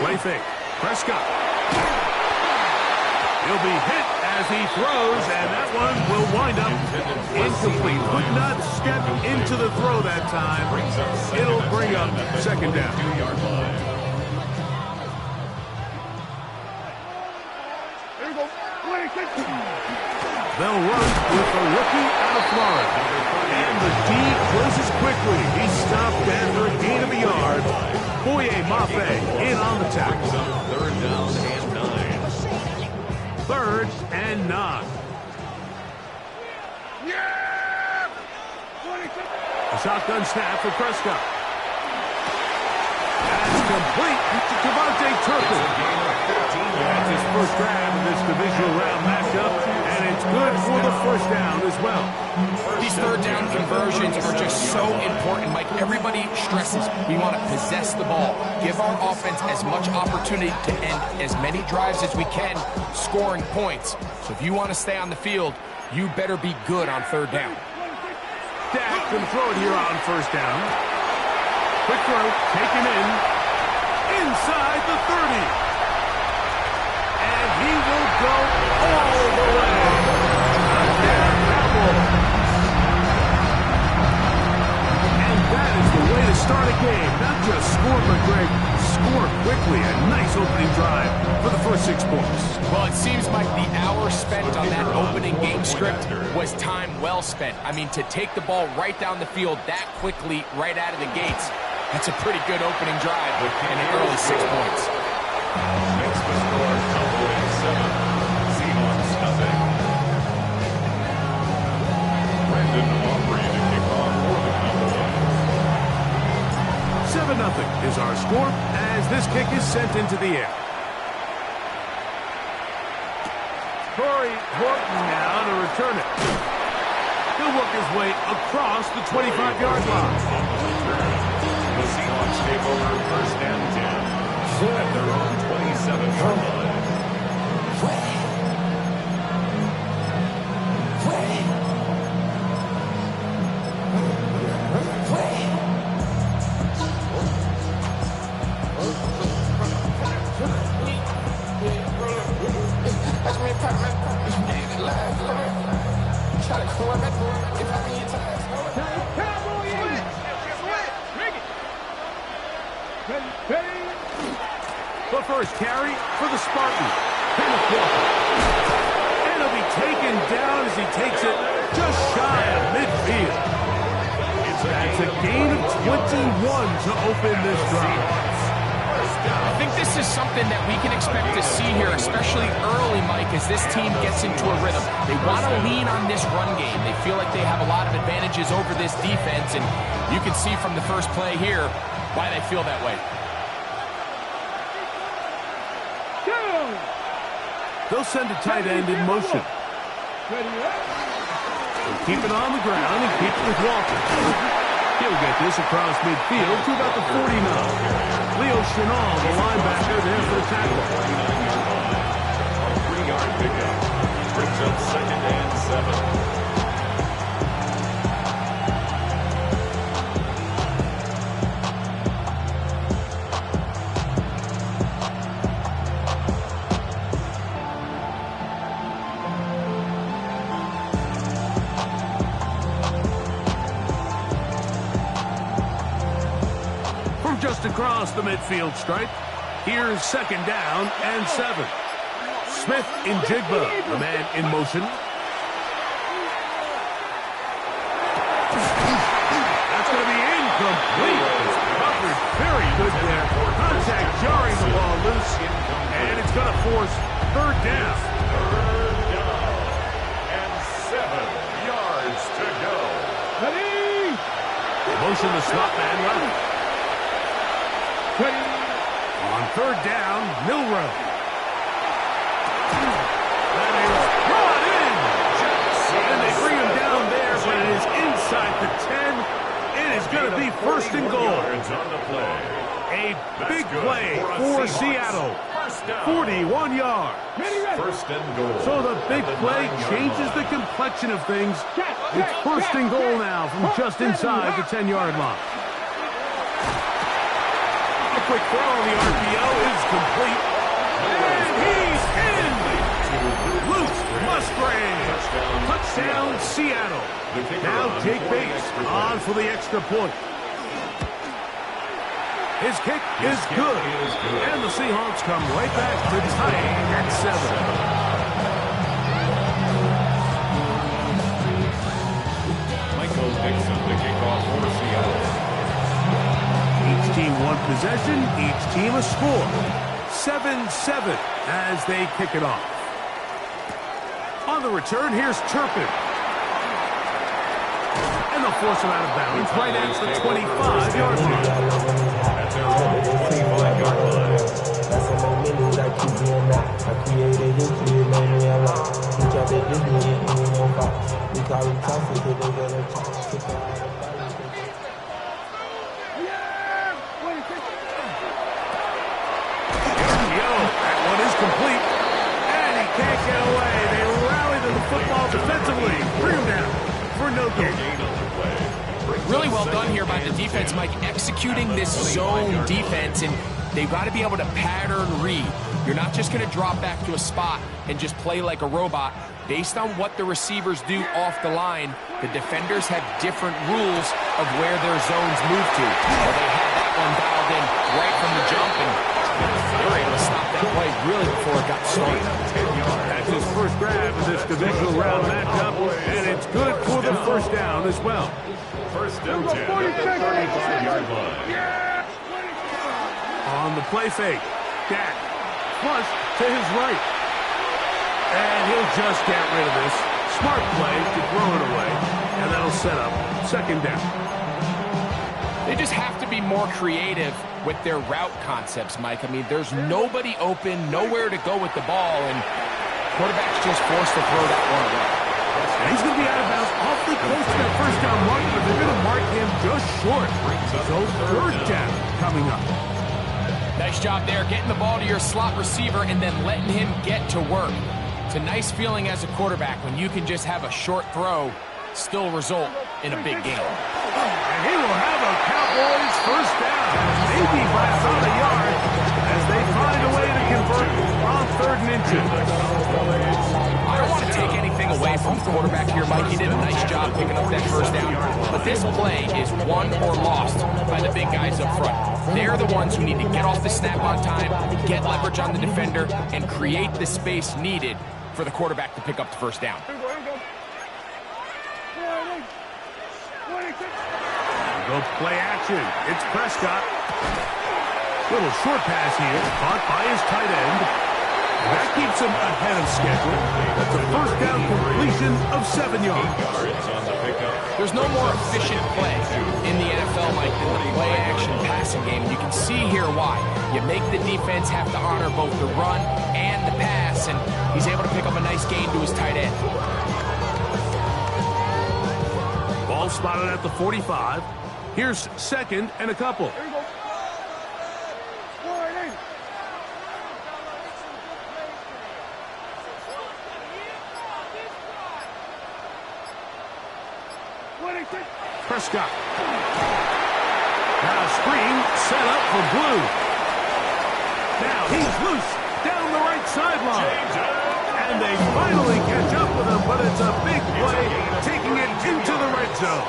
Play fake. Prescott. He'll be hit as he throws, and that one will wind up incomplete. Could not step into the throw that time. It'll bring up second down. They'll run with the rookie out of Florida. And the D closes quickly. He's stopped after a gain of a yard. Boye Mafe in on the tackle. Third down and 9. Third and 9. A shotgun snap for Prescott. That's complete to Devontae Turpin. That's his first grab in this divisional round matchup, and it's good for the first down as well. These third down conversions are just so important, Mike. Everybody stresses we want to possess the ball, give our offense as much opportunity to end as many drives as we can, scoring points. So if you want to stay on the field, you better be good on third down. Dak can throw it here on first down. Quick throw, taken inside the 30. And he will go all the way. And that is the way to start a game. Not just score, but Greg, score quickly. A nice opening drive for the first 6 points. Well, it seems like the hour spent on that opening game script was time well spent. I mean, to take the ball right down the field that quickly, right out of the gates, that's a pretty good opening drive and an early 6 points. Makes the score Cowboys 7. Seahawks nothing. Brandon Aubrey to kick off for the Cowboys. 7-0 is our score as this kick is sent into the air. Corey Horton now to return it. He'll work his way across the 25-yard line. The Seahawks take over first and 10 at their own 27-yard line. The first carry for the Spartans. Kenneth Walker. And he'll be taken down as he takes it just shy of midfield. That's a gain of 21 to open this drive. I think this is something that we can expect to see here, especially early, Mike, as this team gets into a rhythm. They want to lean on this run game. They feel like they have a lot of advantages over this defense, and you can see from the first play here why they feel that way. They'll send a tight end in motion. They'll keep it on the ground and keep it with Walker. He'll get this across midfield to about the 49. Leo Chenal, the linebacker, there for the tackle. A 3-yard pickup brings up second and 7. Just across the midfield stripe. Here's second down and 7. Smith in Jigba, the man in motion. That's going to be incomplete. It's covered very good there. Contact jarring the ball loose, and it's going to force third down. Third down and 7 yards to go. Motion the slot man left. On third down, Milroe. That is brought in. And they bring him down there, but it is inside the 10. It is going to be first and goal. A big play for Seattle. 41 yards. First and goal. So the big play changes the complexion of things. It's first and goal now from just inside the 10-yard line. quick throw on the RPO is complete. And he's in! Luke Musgrave! Touchdown, Seattle. Now Jake Bates on for the extra point. His kick is good. And the Seahawks come right back to tie it at 7. Dixon, the kickoff for Seattle. Each team one possession, each team a score. 7-7 as they kick it off. On the return, here's Turpin. And they'll force him out of bounds right at the 25-yard line. At their own 25-yard line. That's a moment I keep doing that. I created history, it made me alive. We tried to do me, it ain't no box. We call it toxic, cause they got a chance. That one is complete. And he can't get away. They rally to the football defensively. Bring him down for no gain. Really well done here by the defense, Mike, executing this zone defense, and they've got to be able to pattern read. You're not just going to drop back to a spot and just play like a robot. Based on what the receivers do off the line, the defenders have different rules of where their zones move to. Well, they had that one dialed in right from the jump, and they were able to stop that play really before it got started. That's his first grab in this divisional round matchup, and it's good for the first down as well. First and 10 at the 35-yard line. On the play fake, Dak flush to his right. And he'll just get rid of this. Smart play to throw it away, and that'll set up second down. They just have to be more creative with their route concepts, Mike. I mean, there's nobody open, nowhere to go with the ball, and quarterback's just forced to throw that one away. And he's going to be out of bounds awfully close to that first down mark, but they're going to mark him just short. So third down coming up. Nice job there, getting the ball to your slot receiver and then letting him get to work. It's a nice feeling as a quarterback when you can just have a short throw still result in a big game. And he will have a Cowboys first down, maybe by about a yard, as they find a way to convert on 3rd and inches. I don't want to take anything away from the quarterback here, Mike. He did a nice job picking up that first down. But this play is won or lost by the big guys up front. They're the ones who need to get off the snap on time, get leverage on the defender, and create the space needed for the quarterback to pick up the first down. Go play action. It's Prescott. Little short pass here, caught by his tight end. That keeps him ahead of schedule. That's a first down completion of 7 yards. There's no more efficient play in the NFL, Mike, than the play-action passing game. You can see here why. You make the defense have to honor both the run and the pass, and he's able to pick up a nice gain to his tight end. Ball spotted at the 45. Here's second and a couple. Prescott. Now screen set up for Blue. Now he's loose down the right sideline. And they finally catch up with him, but it's a big play, taking it into the red zone.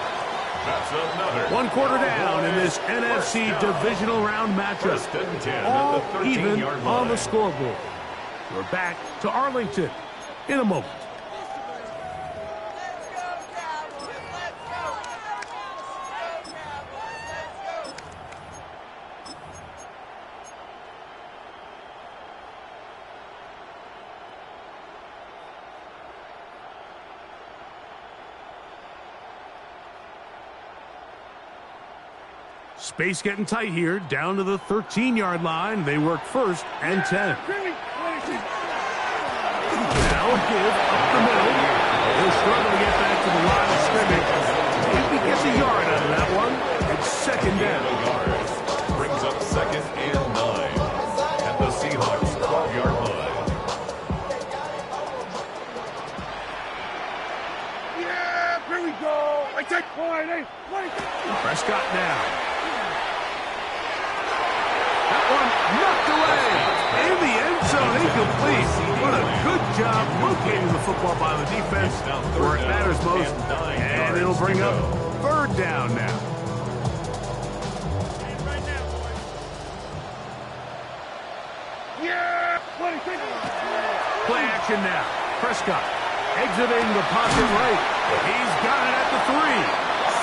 One quarter down in this NFC divisional round matchup. All even on the scoreboard. We're back to Arlington in a moment. Space getting tight here, down to the 13-yard line. They work first and 10. Now a give up the middle. He'll struggle to get back to the line of scrimmage. If he gets a yard out of that one, it's second down. Brings up 2nd and 9 at the Seahawks 12-yard line. Yeah, here we go. Prescott now. thrown incomplete. What a good job locating the football by the defense where it matters most. And it'll bring up third down now. Play action now. Prescott exiting the pocket right. He's got it at the 3.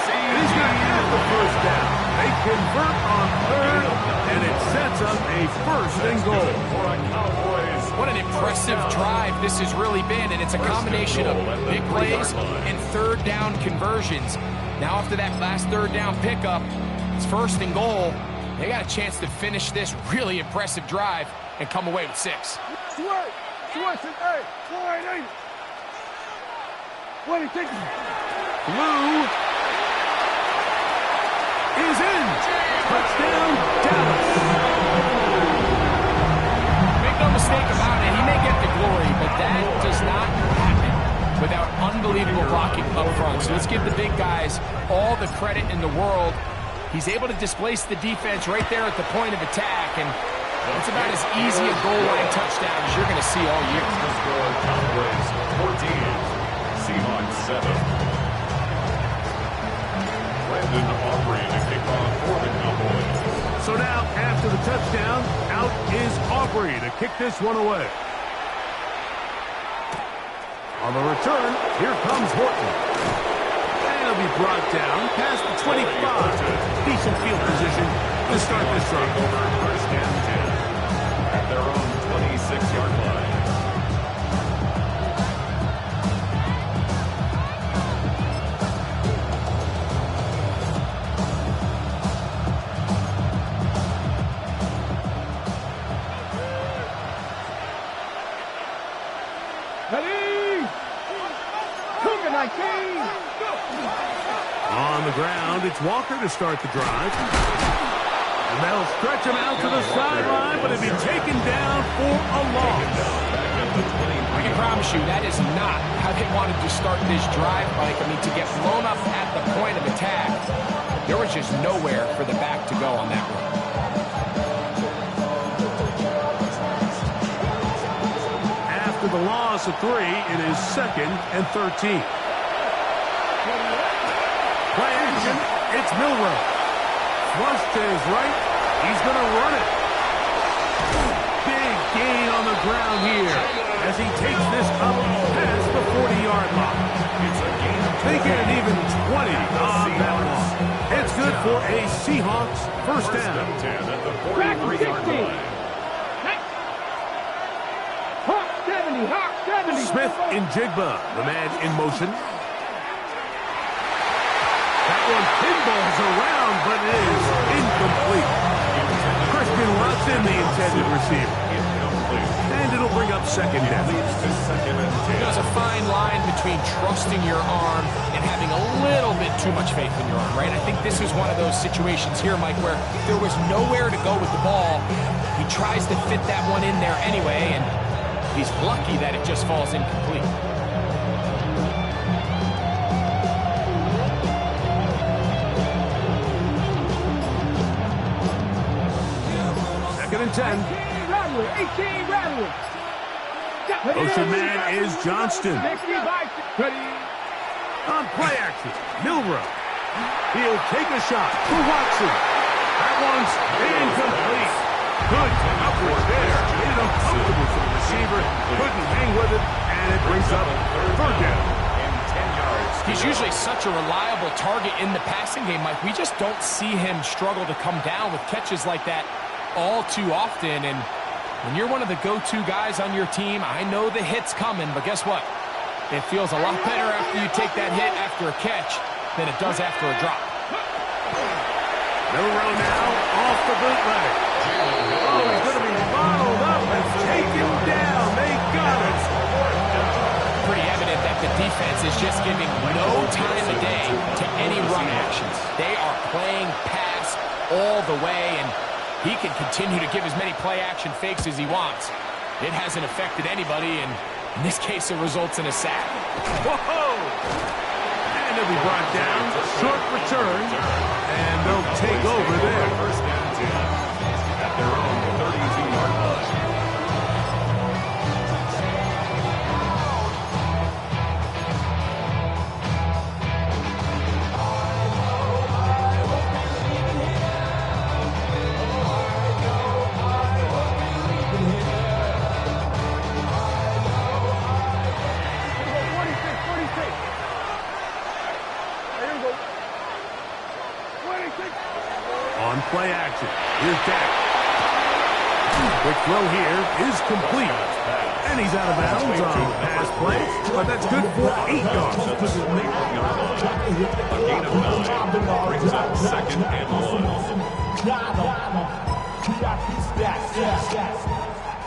He's going to get the first down. They convert on third, and it sets up a first and goal. What an impressive drive this has really been, and it's a combination of big plays and third down conversions. Now after that last third down pickup, it's first and goal. They got a chance to finish this really impressive drive and come away with 6. Blue is in. Touchdown, Dallas. Make no mistake about it, he may get the glory, but that does not happen without unbelievable blocking up front. So let's give the big guys all the credit in the world. He's able to displace the defense right there at the point of attack, and it's about as easy a goal line touchdown as you're going to see all year. The score, Cowboys 14, Seahawks 7. Brandon Aubrey to kick off for the Cowboys. So now, after the touchdown, out is Aubrey to kick this one away. On the return, here comes Horton. And he'll be brought down past the 25. Decent field position to start this drive. First and 10 at their own 26-yard line. On the ground, it's Walker to start the drive. And they'll stretch him out to the sideline, but he'll be taken down for a loss. I can promise you that is not how they wanted to start this drive, Mike. I mean, to get blown up at the point of attack, there was just nowhere for the back to go on that one. After the loss of 3, it is 2nd and 13. Play action, it's Milroe. Flush to his right, he's going to run it. Big gain on the ground here as he takes this up past the 40-yard line. They get an even 20 on that one. It's good for a Seahawks first down. At the 43-yard line. Smith in Jigba, the man in motion. That one pinballs around, but it is incomplete. Christian Watson, the intended receiver. And it'll bring up second down. There's a fine line between trusting your arm and having a little bit too much faith in your arm, right? I think this is one of those situations here, Mike, where there was nowhere to go with the ball. He tries to fit that one in there anyway, and he's lucky that it just falls incomplete. Second and 10. Motion man is Johnston. On play action, Milroe. He'll take a shot for Watson. That one's incomplete. Good coverage there. Made it uncomfortable for the receiver. Couldn't hang with it, and it brings up third down. He's usually such a reliable target in the passing game, Mike. We just don't see him struggle to come down with catches like that all too often. And when you're one of the go-to guys on your team, I know the hit's coming, but guess what? It feels a lot better after you take that hit after a catch than it does after a drop. Milroe now off the bootleg. Oh, he's going to be bottled up and taken down. They got it. Pretty evident that the defense is just giving no time of day to any run actions. They are playing pass all the way, and he can continue to give as many play-action fakes as he wants. It hasn't affected anybody, and in this case, it results in a sack. Whoa! And he'll be brought down. Short return, and they'll take over there. First down 10 at their own 32-yard line. throw here is complete. And he's out of bounds on pass play, but that's good for 8 yards. A gain of 9 brings up 2nd and 1.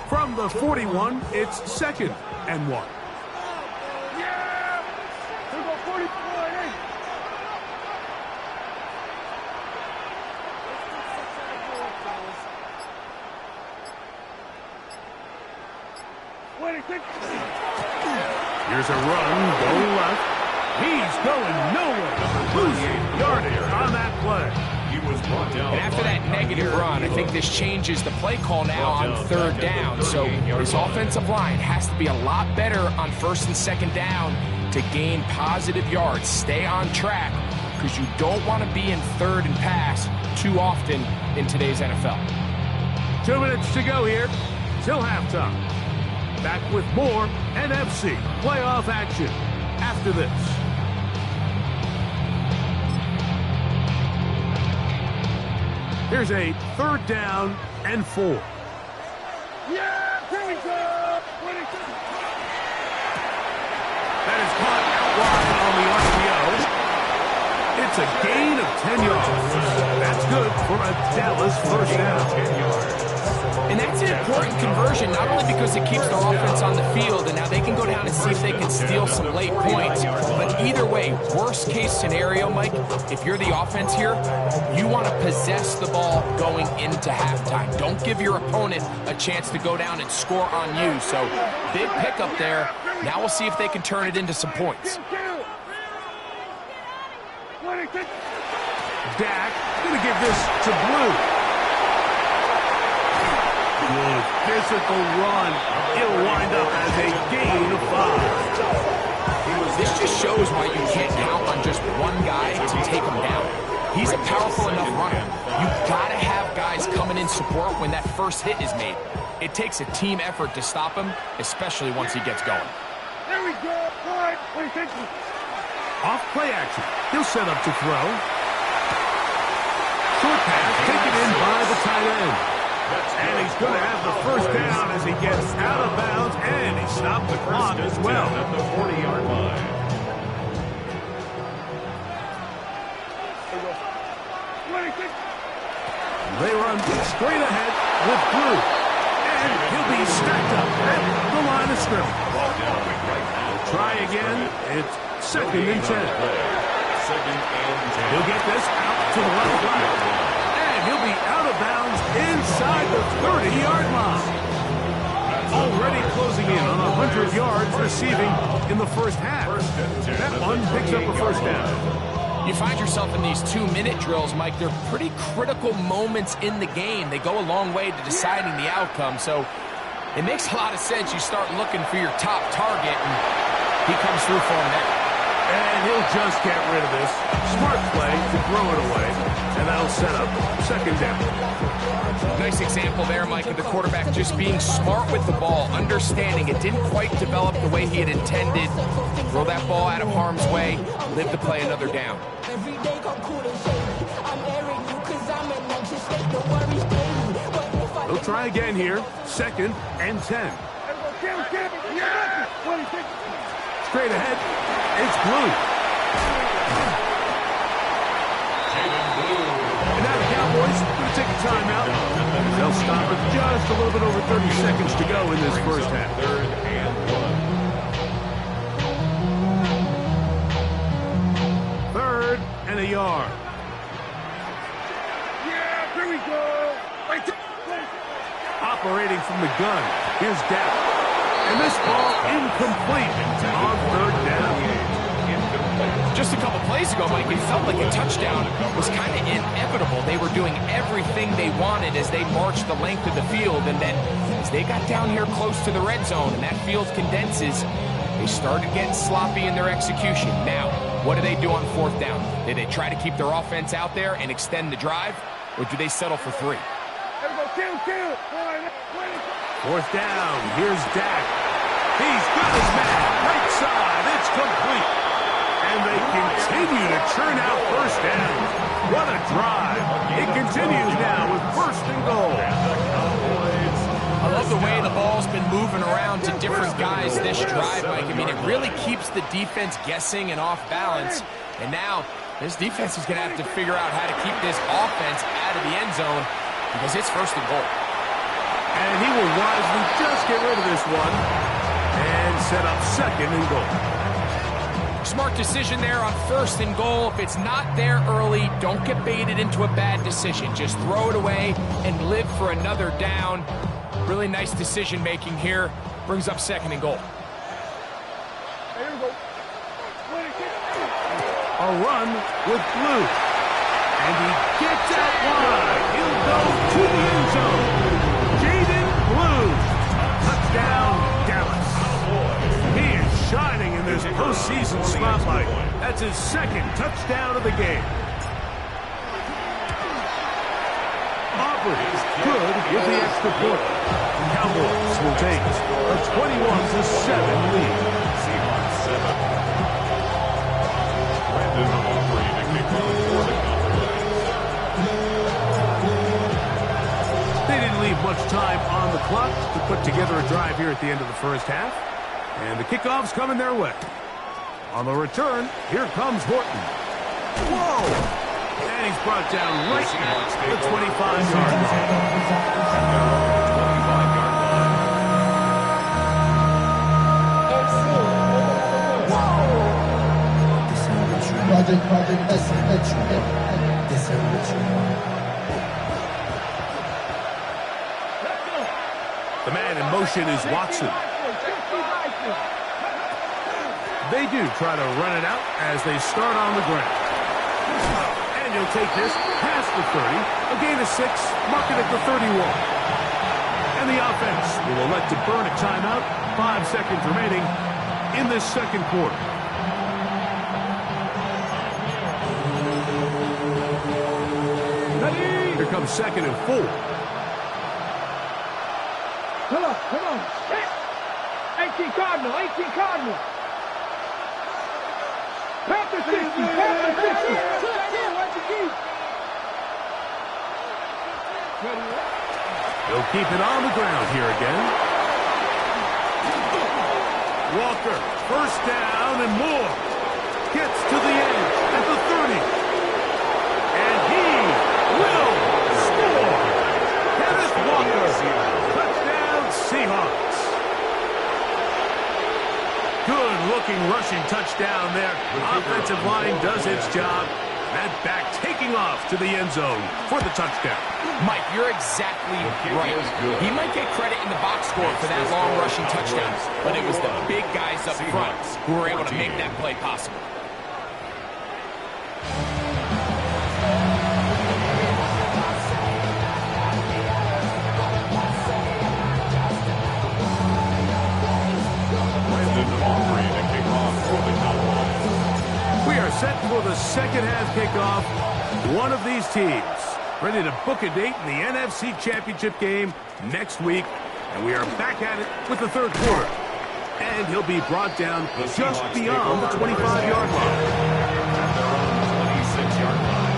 From the 41, it's 2nd and 1. Here's a run, go left. He's going nowhere. Losing yardage on that play. He was brought down. And after that negative run, I think this changes the play call now on 3rd down. So his offensive line has to be a lot better on 1st and 2nd down to gain positive yards. Stay on track because you don't want to be in 3rd and pass too often in today's NFL. 2 minutes to go here till halftime. Back with more NFC playoff action after this. Here's a 3rd down and 4. Yeah, here we go. That is caught out wide on the RPO. It's a gain of 10 yards. That's good for a Dallas 1st down. 10 yards. And that's an important conversion, not only because it keeps their offense on the field, and now they can go down and see if they can steal some late points. But either way, worst case scenario, Mike, if you're the offense here, you want to possess the ball going into halftime. Don't give your opponent a chance to go down and score on you. So big pickup there. Now we'll see if they can turn it into some points. Dak going to give this to Blue. Good physical run. It'll wind up as a gain of 5. This just shows why you can't count on just one guy to take him down. He's a powerful enough runner. You've got to have guys coming in support when that first hit is made. It takes a team effort to stop him, especially once he gets going. There we go. Off play action. He'll set up to throw. Short pass taken in by the tight end. And he's going to have the 1st down as he gets out of bounds, and he stopped the clock as well. At the 40-yard line. They run straight ahead with Blue. And he'll be stacked up at the line of scrimmage. Try again. It's 2nd and 10. 2nd and 10. He'll get this out to the left side. He'll be out of bounds inside the 30-yard line. Already closing in on 100 yards receiving in the 1st half. That one picks up a 1st down. You find yourself in these 2-minute drills, Mike. They're pretty critical moments in the game. They go a long way to deciding the outcome. So it makes a lot of sense. You start looking for your top target, and he comes through for him there. And he'll just get rid of this. Smart play to throw it away. And that'll set up 2nd down. Nice example there, Mike, of the quarterback just being smart with the ball, understanding it didn't quite develop the way he had intended. Throw that ball out of harm's way, live to play another down. He'll try again here. 2nd and 10. Straight ahead. It's Blue. And now the Cowboys going to take a timeout. They'll stop with just a little bit over 30 seconds to go in this 1st half. 3rd and 1. 3rd and a yard. Yeah, here we go. Operating from the gun. Here's Dak. And this ball incomplete on 3rd down. Just a couple plays ago, Mike, it felt like a touchdown was kind of inevitable. They were doing everything they wanted as they marched the length of the field, and then as they got down here close to the red zone and that field condenses, they started getting sloppy in their execution. Now, what do they do on 4th down? Do they try to keep their offense out there and extend the drive, or do they settle for 3? 4th down. Here's Dak. He's got his man. Right side. It's complete. And they continue to churn out 1st down. What a drive. It continues now with 1st and goal. And the Cowboys love the way the ball's been moving around to different guys this drive, Mike. I mean, it really keeps the defense guessing and off balance. And now, this defense is going to have to figure out how to keep this offense out of the end zone because it's first and goal. And he will wisely just get rid of this one and set up second and goal. Smart decision there on first and goal. If it's not there early, don't get baited into a bad decision. Just throw it away and live for another down. Really nice decision making here. Brings up second and goal. A run with Blue. And he gets out wide. He'll go to the end zone. Jaden Blue. Touchdown, Dallas. He is shining in this postseason spotlight. That's his second touchdown of the game. Aubrey is good with the extra point. Cowboys will take a 21-7 lead. Seahawks 7. Brandon Aubrey to kick off for the Cowboys. They didn't leave much time on the clock to put together a drive here at the end of the first half. And the kickoff's coming their way. On the return, here comes Horton. Whoa! And he's brought down right at the 25-yard line. The man in motion is Watson. They do try to run it out as they start on the ground. And he'll take this past the 30, a gain of 6, marking at the 31. And the offense will elect to burn a timeout, 5 seconds remaining in this second quarter. Here comes second and 4. Come on. 18 Cardinal. Panther 60. He'll keep it on the ground here again. Walker, first down and more. Gets to the edge at the 30. And he will score. Kenneth Walker. Touchdown, Seahawks. Good-looking rushing touchdown there. Offensive line does its job. That back taking off to the end zone for the touchdown. Mike, you're exactly right. He might get credit in the box score for that long rushing touchdown, but it was the big guys up front who were able to make that play possible. Set for the second half kickoff. One of these teams ready to book a date in the NFC Championship game next week. And we are back at it with the third quarter. And he'll be brought down just beyond the 25-yard line. At their own 26-yard line.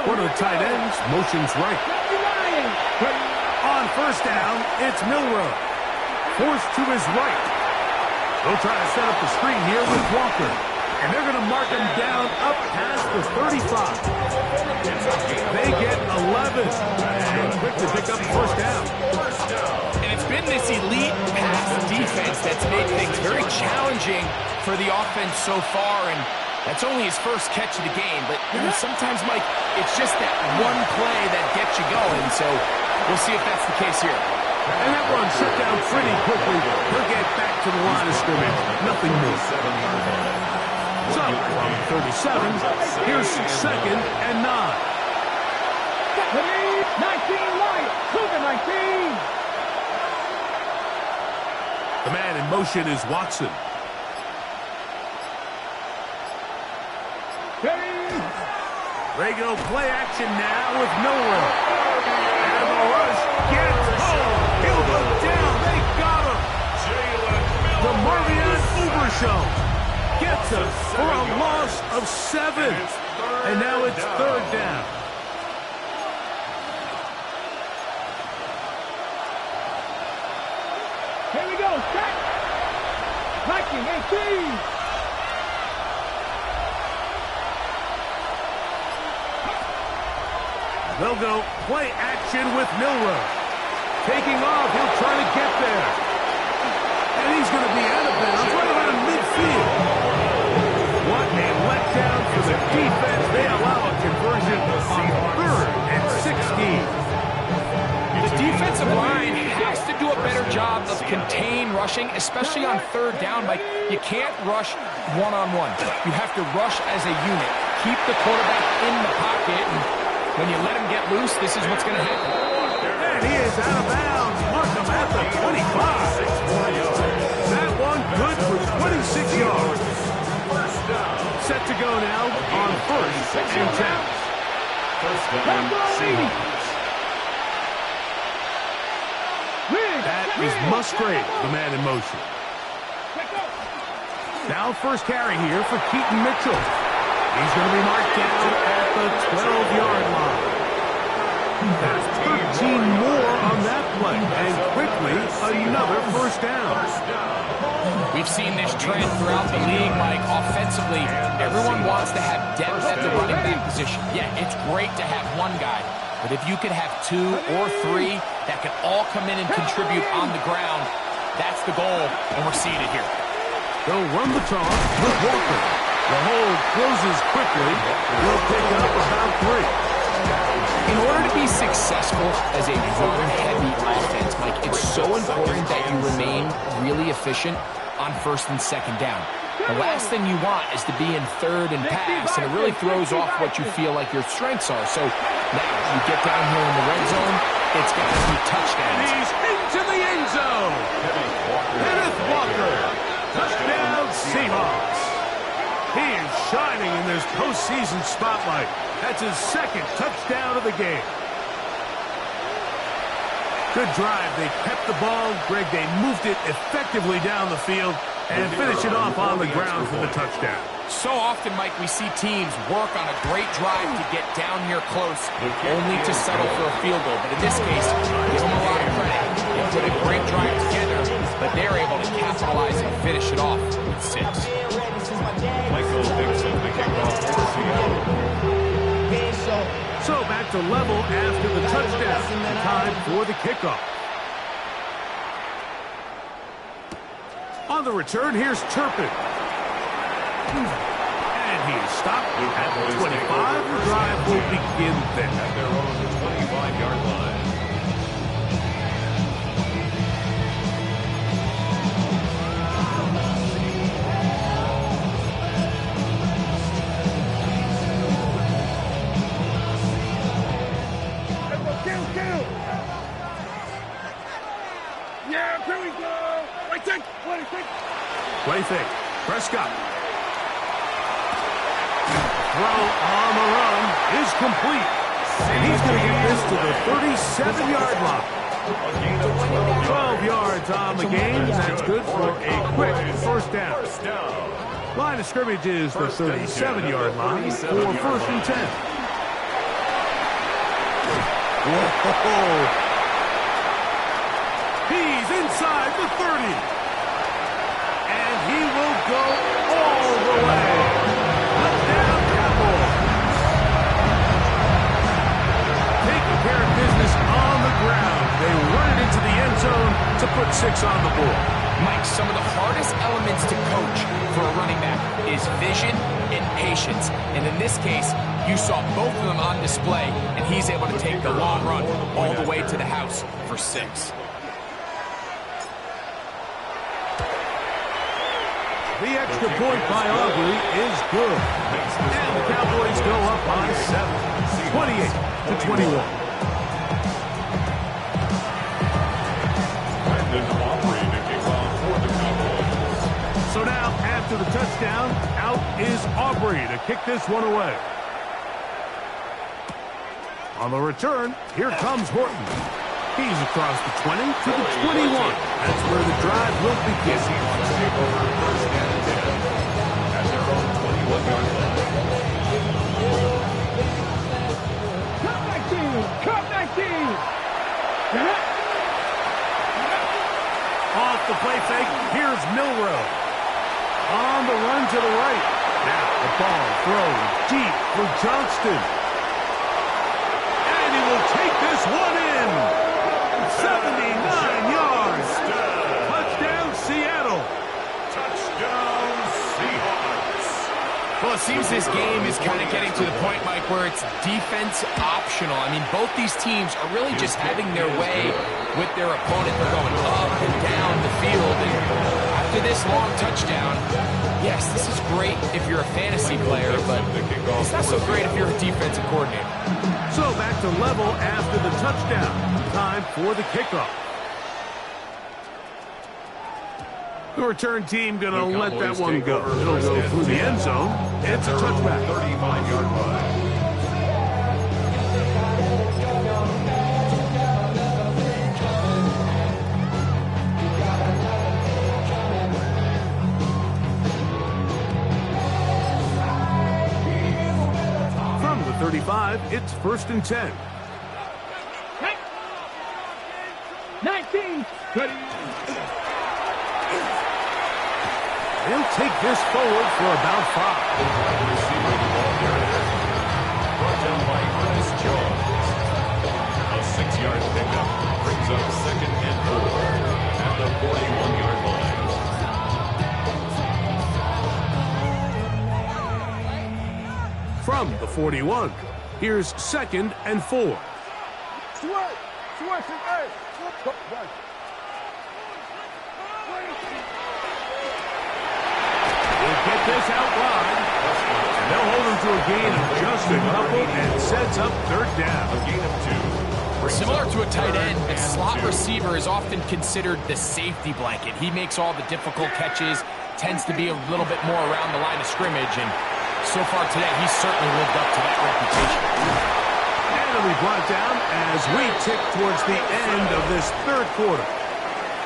One of the tight ends motions right. On first down, it's Milroe. Forced to his right. They'll try to set up the screen here with Walker. And they're going to mark him down up past the 35. They get 11. And quick to pick up first down. And it's been this elite pass defense that's made things very challenging for the offense so far. And that's only his first catch of the game, but you know, sometimes, Mike, it's just that one play that gets you going, so we'll see if that's the case here. And that one shut down pretty quickly. He'll get back to the line of scrimmage. Nothing more. So, from 37, here's second and 9. 19 light. Move it, 19. The man in motion is Watson. Regular play action now with Milroe. And the rush gets home. He'll go shown. Gets him for a loss of 7. And now it's third down. Here we go. Set. Viking 18. They'll go play action with Milroe. Taking off, he'll try to get there. And he's going to be out of bounds right around midfield. What a letdown for the defense. They allow a conversion on 3rd and 16. The defensive line has to do a better job of contain rushing, especially on 3rd down. Like, you can't rush one-on-one. You have to rush as a unit. Keep the quarterback in the pocket, and when you let him get loose, this is what's going to happen. And he is out of bounds. Mark him at the 25. That one good for 26 yards. Set to go now on 1st and 10. First down, Seahawks. That is Musgrave, the man in motion. Now first carry here for Keaton Mitchell. He's going to be marked down at the 12-yard line. That's 13 more on that play, and quickly another first down. We've seen this trend throughout the league, Mike. Offensively, everyone wants to have depth at the running back position. Yeah, it's great to have one guy, but if you could have 2 or 3 that can all come in and contribute on the ground, that's the goal, and we're seeing it here. They'll run the toss with Walker. The hold closes quickly. They'll pick up about 3. In order to be successful as a run-heavy offense, Mike, it's so important that you remain really efficient on 1st and 2nd down. The last thing you want is to be in 3rd and pass, and it really throws off what you feel like your strengths are. So now you get down here in the red zone, it's got to be touchdowns. He's into the end zone. Kenneth Walker. Touchdown, Seahawks. He is shining in this postseason spotlight. That's his 2nd touchdown of the game. Good drive. They kept the ball. Greg, they moved it effectively down the field and finish it off on the ground for the touchdown. So often, Mike, we see teams work on a great drive to get down here close, only to settle for a field goal. But in this case, give them a lot of credit. They put a great drive together, but they're able to capitalize and finish it off with 6. Michael Dixon, the kickoff for Seattle. So back to level after the touchdown. Time for the kickoff. On the return, here's Turpin. And he's stopped at the 25. The drive will begin then. At their own 25-yard line. Yeah, here we go. Play fake. Prescott. Throw on the run is complete. And he's going to get this to the 37-yard line. 12 yards on the game. That's good for a quick first down. Line of scrimmage is the 37-yard line for 1st and 10. Whoa. He's inside the 30. And he will go all the way. Touchdown, Cowboys. Taking care of business on the ground. They run it into the end zone to put 6 on the board. Mike, some of the hardest elements to coach for a running back is vision and patience. And in this case, you saw both of them on display, and he's able to take the long run all the way to the house for 6. The extra point by Aubrey is good. And the Cowboys go up by 7, 28-21. Brandon Aubrey to kick off for the Cowboys. So now, after the touchdown, out is Aubrey to kick this one away. On the return, here comes Horton. He's across the 20 to the 21. That's where the drive will begin. at their own 21-yard line. Cut 19! Off the play fake, here's Milroe. On the run to the right. Now the ball thrown deep for Johnston. And he will take this one in. 79 yards. Touchdown, Seattle. Touchdown, Seahawks. Well, it seems this game is kind of getting to the point, Mike, where it's defense optional. I mean, both these teams are really just having their way with their opponent. They're going up and down the field. And after this long touchdown, yes, this is great if you're a fantasy player, but it's not so great if you're a defensive coordinator. So back to level after the touchdown. Time for the kickoff. The return team going to let that one go. It'll go through the end zone. It's a touchback. 35-yard line. From the 35, it's 1st and 10. 19! He'll take this forward for about 5. Receiving the ball carrier. Brought down by Ernest Jones. A 6-yard pickup brings up 2nd and 4 at the 41-yard line. From the 41, here's 2nd and 4. We'll get this out wide. And they'll hold him to a gain of just a couple and sets up 3rd down. A gain of 2. Similar to a tight end, a slot receiver is often considered the safety blanket. He makes all the difficult catches, tends to be a little bit more around the line of scrimmage, and so far today, he's certainly lived up to that reputation. And it'll be brought down as we tick towards the end of this 3rd quarter.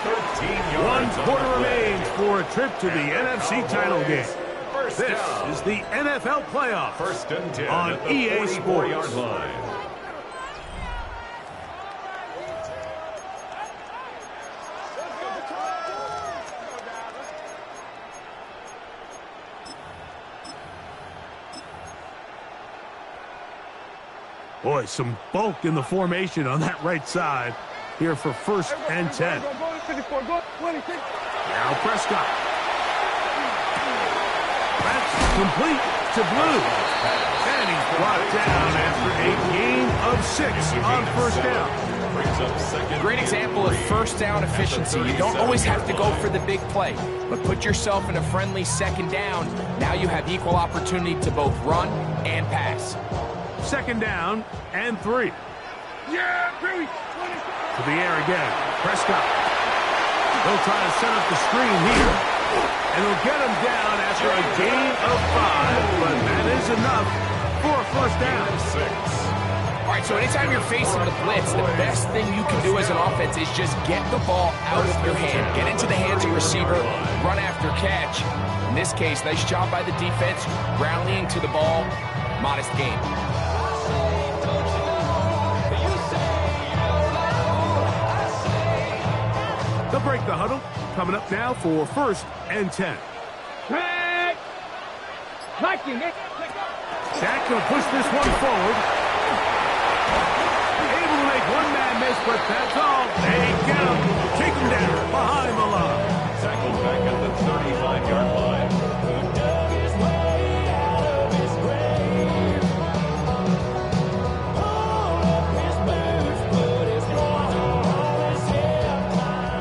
13 1 yards. quarter remains for a trip to the NFC title game. First This down. is the NFL playoffs 1st and 10 on at the EA 44-yard Sports. line. Boy, some bulk in the formation on that right side here for 1st and 10. Now Prescott. That's complete to Blue. And he's brought down after a gain of 6 on 1st down. Brings up 2nd. Great example of 1st down efficiency. You don't always have to go for the big play, but put yourself in a friendly 2nd down. Now you have equal opportunity to both run and pass. 2nd down and 3. Yeah, Billy! To the air again. Prescott. They'll try to set up the screen here. And they'll get him down after a gain of 5. But that is enough for a 1st down. 6. All right, so anytime you're facing the blitz, the best thing you can do as an offense is just get the ball out of your hand. Get into the hands of your receiver, run after catch. In this case, nice job by the defense, rallying to the ball. Modest gain. They'll break the huddle. Coming up now for 1st and 10. Viking! Dak going to push this one forward. Able to make one man miss, but that's all. They get him. Take him down behind the line. Tackled back at the 35-yard line.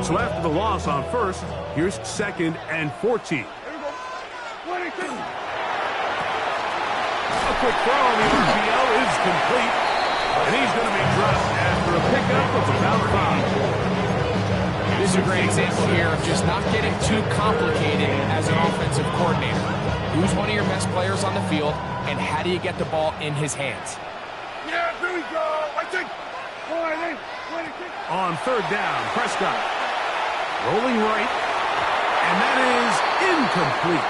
So after the loss on 1st, here's 2nd and 14. A quick throw on the RPO is complete. And he's going to be dropped after a pickup of about 5. This is a great example here of just not getting too complicated as an offensive coordinator. Who's one of your best players on the field, and how do you get the ball in his hands? Yeah, here we go! I think... On 3rd down, Prescott rolling right, and that is incomplete.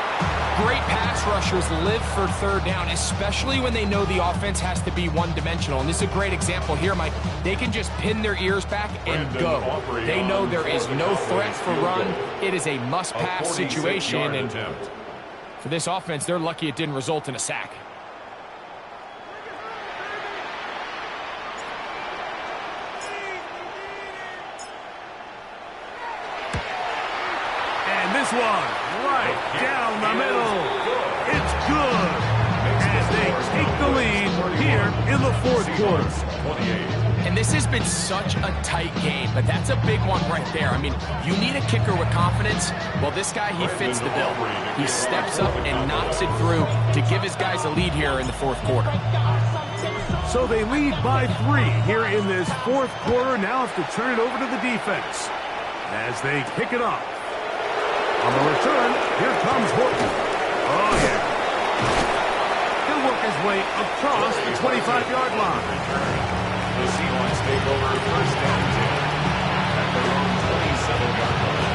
Great pass rushers live for third down, especially when they know the offense has to be one-dimensional. And this is a great example here, Mike. They can just pin their ears back and go. They know there is no threat for run. It is a must-pass situation. And for this offense, they're lucky it didn't result in a sack. And this one, right down the middle. It's good. And they take the lead here in the fourth quarter. And this has been such a tight game, but that's a big one right there. I mean, you need a kicker with confidence. Well, this guy, he fits the bill. He steps up and knocks it through to give his guys a lead here in the fourth quarter. So they lead by 3 here in this fourth quarter. Now have to turn it over to the defense as they pick it up. On the return, here comes Horton. Oh, yeah. He'll work his way across the 25-yard line. The Seahawks take over first down 10 at their own 27-yard line.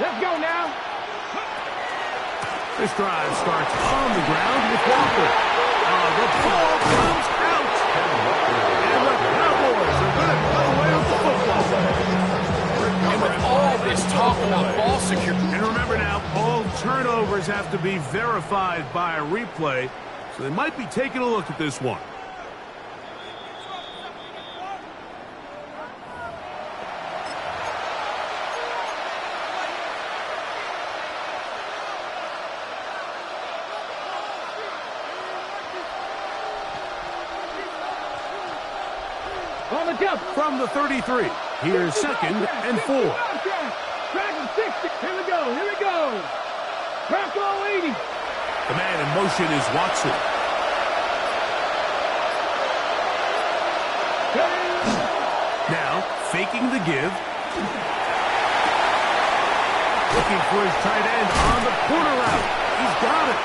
Let's go now. This drive starts on the ground with Walker. The ball comes out. And the Cowboys are going to cut away with the football. And with all this talk about ball security. And remember now, all turnovers have to be verified by a replay, so they might be taking a look at this one. On the jump. From the 33, here's 2nd and 4. Track him 60. Here we go. Here we go. Track all 80. The man in motion is Watson. Now, faking the give. Looking for his tight end on the corner route. He's got it.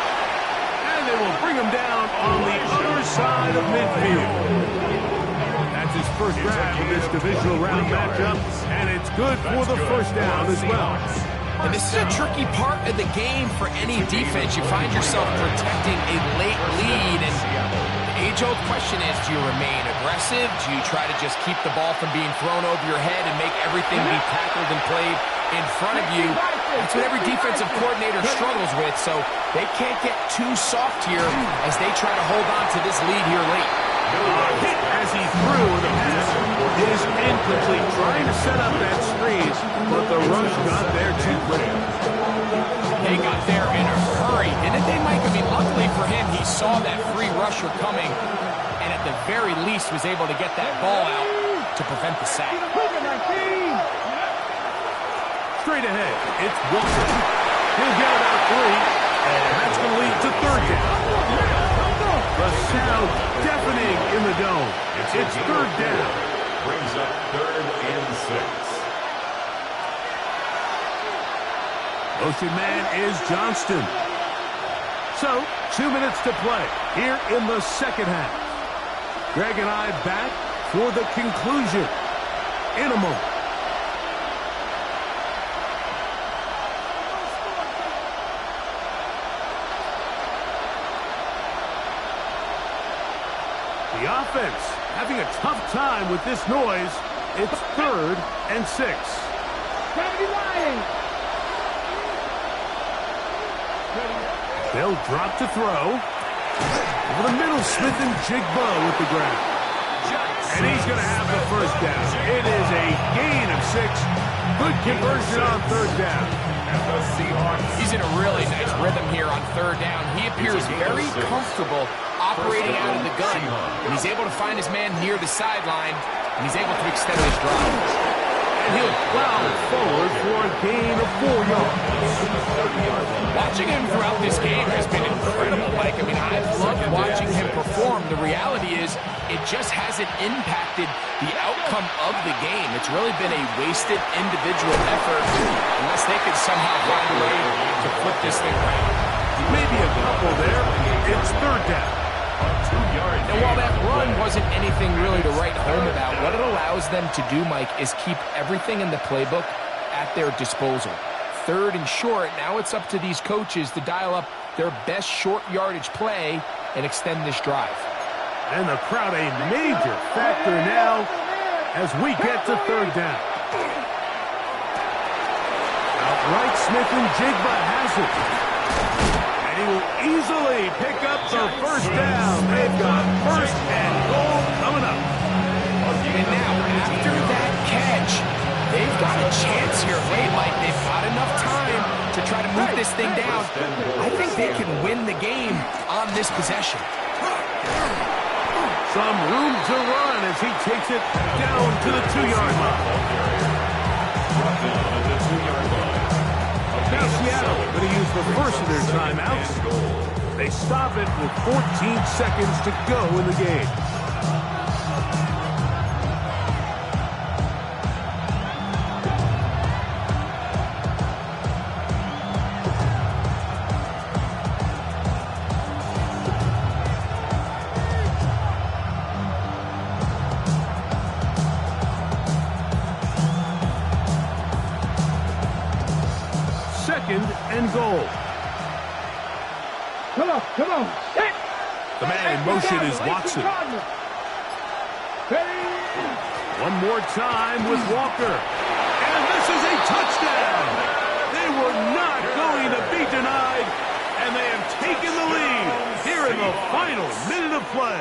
And they will bring him down on the other side of midfield. That's his first grab in this divisional round matchup, and it's good for the first down as well. And this is a tricky part of the game for any defense. You find yourself protecting a late lead, and the age-old question is, do you remain aggressive? Do you try to just keep the ball from being thrown over your head and make everything be tackled and played in front of you? That's what every defensive coordinator struggles with, so they can't get too soft here as they try to hold on to this lead here late. Hit as he threw the pass is incomplete. Trying to set up that screen, but the rush got there too quick. They got there in a hurry, didn't they, Mike? I mean, luckily for him, he saw that free rusher coming, and at the very least was able to get that ball out to prevent the sack. Straight ahead, it's Walker. He'll get about 3, and that's going to lead to third down. The sound deafening in the dome. It's third down. Brings up 3rd and 6. Motion man is Johnston. So, 2 minutes to play here in the second half. Greg and I back for the conclusion in a moment. The offense having a tough time with this noise. It's 3rd and 6. They'll drop to throw. Over the middle, Smith and Jigbo with the ground. And he's going to have the first down. It is a gain of 6. Good conversion on third down. He's in a really nice rhythm here on third down. He appears very comfortable operating out of the gun. And he's able to find his man near the sideline, and he's able to extend his drive. And he'll plow forward for a gain of 4 yards. Watching him throughout this game has been incredible, Mike. I mean, I've loved watching him perform. The reality is it just hasn't impacted the outcome of the game. It's really been a wasted individual effort unless they could somehow find a way to flip this thing around. Maybe a couple there. It's third down. And while that run wasn't anything really to write home about, what it allows them to do, Mike, is keep everything in the playbook at their disposal. Third and short, now it's up to these coaches to dial up their best short yardage play and extend this drive. And the crowd a major factor now as we get to third down. Outright Smith-Njigba has it. And he will easily pick up the first down. They've got first and goal coming up. And now, after that catch, they've got a chance here late, Mike. They've got enough time to try to move this thing down. I think they can win the game on this possession. Some room to run as he takes it down to the 2-yard line. Now Seattle going to use the first of their timeouts. They stop it with 14 seconds to go in the game. Second and goal. Come on. Set. The man in motion is Watson. One more time with Walker. And this is a touchdown. They were not going to be denied, and they have taken the lead here in the final minute of play.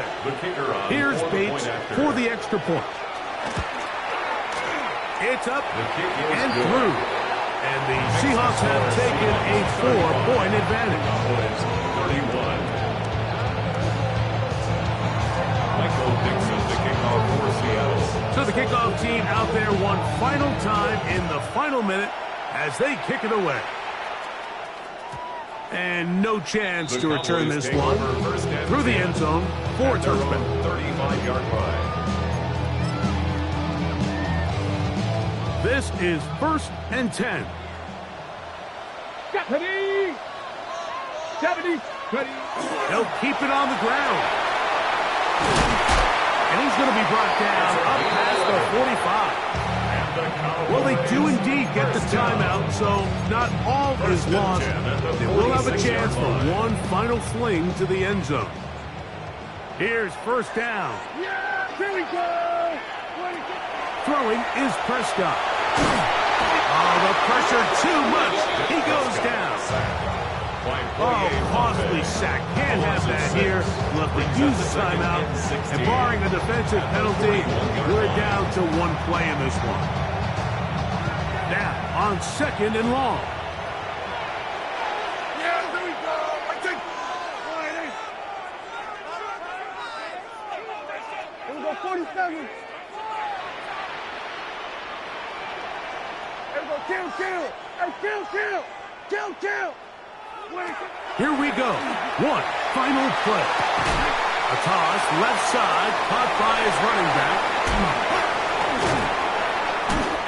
Here's Bates for the extra point. It's up and through. And the Seahawks have taken a 4-point advantage. 31. Michael Dixon, the kickoff for Seattle. So the kickoff team out there one final time in the final minute as they kick it away. And no chance to return this one through the end zone for a touchback. 35-yard line. This is first and 10. 70. They'll keep it on the ground. And he's going to be brought down up past the 45. Well, they do indeed get the timeout, so not all is lost. They will have a chance for one final fling to the end zone. Here's first down. Yeah, here we go. Throwing is Prescott. Oh, the pressure too much. He goes down. Oh, costly sack. Can't have that here. We'll have to use the timeout. And barring a defensive penalty, we're down to one play in this one. Now, on second and long. Yeah, here we go. Here we go, 47. Kill. Hey, kill. Here we go. One final play. A toss left side, caught by his running back.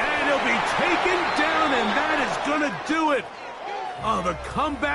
And he'll be taken down, and that is going to do it. Oh, the comeback